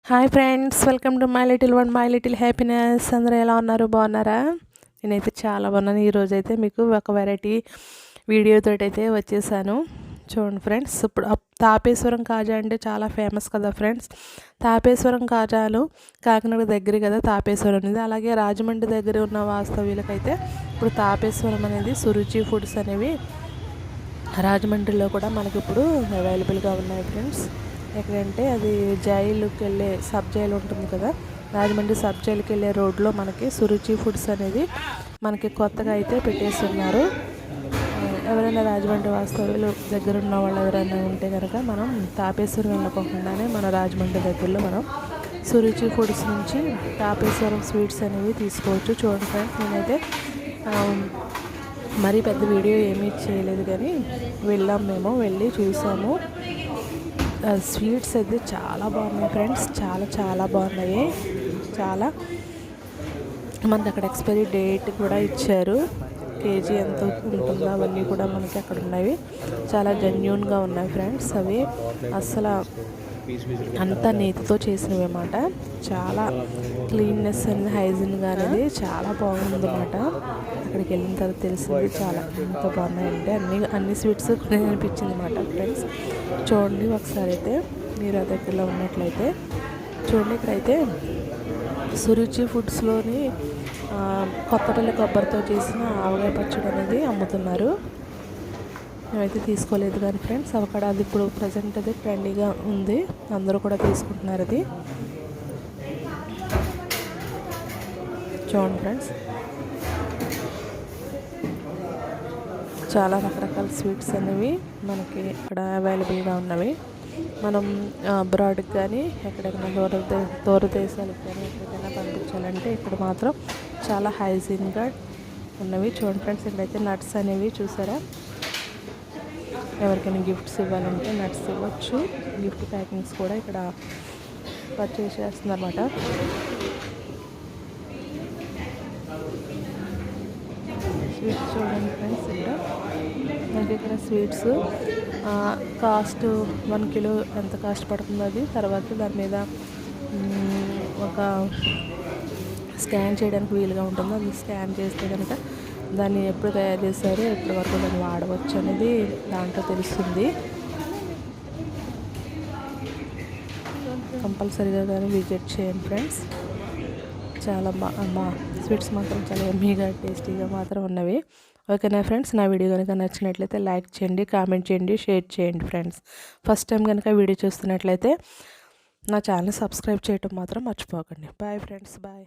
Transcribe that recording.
Hi friends, welcome to my little one my little happiness. అందరూ ఎలా ఉన్నారు? బాగున్నారా? నేనైతే చాలా బాగున్నాను. ఈరోజైతే మీకు ఒక వెరైటీ వీడియోతో అయితే వచ్చేసాను. చూడండి ఫ్రెండ్స్, ఇప్పుడు తాపేశ్వరం కాజా అంటే చాలా ఫేమస్ కదా ఫ్రెండ్స్. తాపేశ్వరం కాజాలు కాకినాడ దగ్గర కదా తాపేశ్వరం అనేది. అలాగే రాజమండ్రి దగ్గర ఉన్న వాస్తవ్యులకైతే ఇప్పుడు తాపేశ్వరం అనేది సురుచి ఫుడ్స్ అనేవి రాజమండ్రిలో కూడా మనకి ఇప్పుడు అవైలబుల్గా ఉన్నాయి ఫ్రెండ్స్. ఎక్కడంటే అది జైలుకి వెళ్ళే సబ్ జైలు ఉంటుంది కదా, రాజమండ్రి సబ్ జైలుకి వెళ్ళే రోడ్లో మనకి సురుచి ఫుడ్స్ అనేది మనకి కొత్తగా అయితే పెట్టేస్తున్నారు. ఎవరైనా రాజమండ్రి వాస్తవ్యులు దగ్గర ఉన్న వాళ్ళు ఎవరైనా ఉంటే కనుక మనం తాపేశ్వరం వెళ్ళకోకుండానే మన రాజమండ్రి దగ్గరలో మనం సురుచి ఫుడ్స్ నుంచి తాపేశ్వరం స్వీట్స్ అనేవి తీసుకోవచ్చు. చూడండి ఫ్రెండ్స్, నేనైతే మరీ పెద్ద వీడియో ఏమీ చేయలేదు, కానీ మేము వెళ్ళి చూసాము. స్వీట్స్ అయితే చాలా బాగున్నాయి ఫ్రెండ్స్, చాలా చాలా బాగున్నాయి. చాలా మనకి అక్కడ ఎక్స్పైరీ డేట్ కూడా ఇచ్చారు, కేజీ ఎంత ఉంటుందో అవన్నీ కూడా మనకి అక్కడ ఉన్నవి. చాలా జెన్యూన్గా ఉన్నాయి ఫ్రెండ్స్. అవి అసలు అంతా నేతితో చేసినవి అన్నమాట. చాలా క్లీన్నెస్ అండ్ హైజీన్గా అనేది చాలా బాగుందన్నమాట. అక్కడికి వెళ్ళిన తర్వాత తెలిసింది చాలా ఎంత బాగున్నాయంటే అన్ని స్వీట్స్ అనిపించింది అన్నమాట ఫ్రెండ్స్. చూడండి ఒకసారి అయితే మీరు ఆ దగ్గరలో ఉన్నట్లయితే చూడండి. ఇక్కడైతే సురుచి ఫుడ్స్లోని కొత్తపల్లి కొబ్బరితో చేసిన ఆవకాయ పచ్చడి అనేది అమ్ముతున్నారు. మేమైతే తీసుకోలేదు కానీ ఫ్రెండ్స్, అవకాడో అది ఇప్పుడు ప్రజెంట్ అది ట్రెండీగా ఉంది, అందరూ కూడా తీసుకుంటున్నారు. అది చూడండి ఫ్రెండ్స్, చాలా రకరకాల స్వీట్స్ అనేవి మనకి ఇక్కడ అవైలబుల్గా ఉన్నవి. మనం అబ్రాడ్కి కానీ ఎక్కడైనా దూర దేశాలకు కానీ ఎక్కడికైనా పంపించాలంటే ఇక్కడ మాత్రం చాలా హైజీన్గా ఉన్నవి. చూడండి ఫ్రెండ్స్, ఇక్కడైతే నట్స్ అనేవి చూసారా, ఎవరికైనా గిఫ్ట్స్ ఇవ్వాలంటే నట్స్ ఇవ్వచ్చు. గిఫ్ట్ ప్యాకింగ్స్ కూడా ఇక్కడ పర్చేస్ చేస్తుందన్నమాట. స్వీట్స్ చూడండి ఫ్రెండ్స్, మనకి ఇక్కడ స్వీట్స్ కాస్ట్ 1 కిలో ఎంత కాస్ట్ పడుతుందో అది, తర్వాత దాని మీద ఒక స్కాన్ చేయడానికి వీలుగా ఉంటుందో అది స్కాన్ చేస్తే కనుక దాన్ని ఎప్పుడు తయారు చేశారో ఎప్పటి వరకు దాన్ని వాడవచ్చు అనేది దాంట్లో తెలుస్తుంది. కంపల్సరీగా కానీ విజిట్ చేయండి ఫ్రెండ్స్. చాలా మా స్వీట్స్ మాత్రం చాలా ఎమ్మీగా టేస్టీగా మాత్రం ఉన్నవి. ఓకేనా ఫ్రెండ్స్, నా వీడియో కనుక నచ్చినట్లయితే లైక్ చేయండి, కామెంట్ చేయండి, షేర్ చేయండి ఫ్రెండ్స్. ఫస్ట్ టైం కనుక వీడియో చూస్తున్నట్లయితే నా ఛానల్ సబ్స్క్రైబ్ చేయటం మాత్రం మర్చిపోకండి. Bye friends, bye.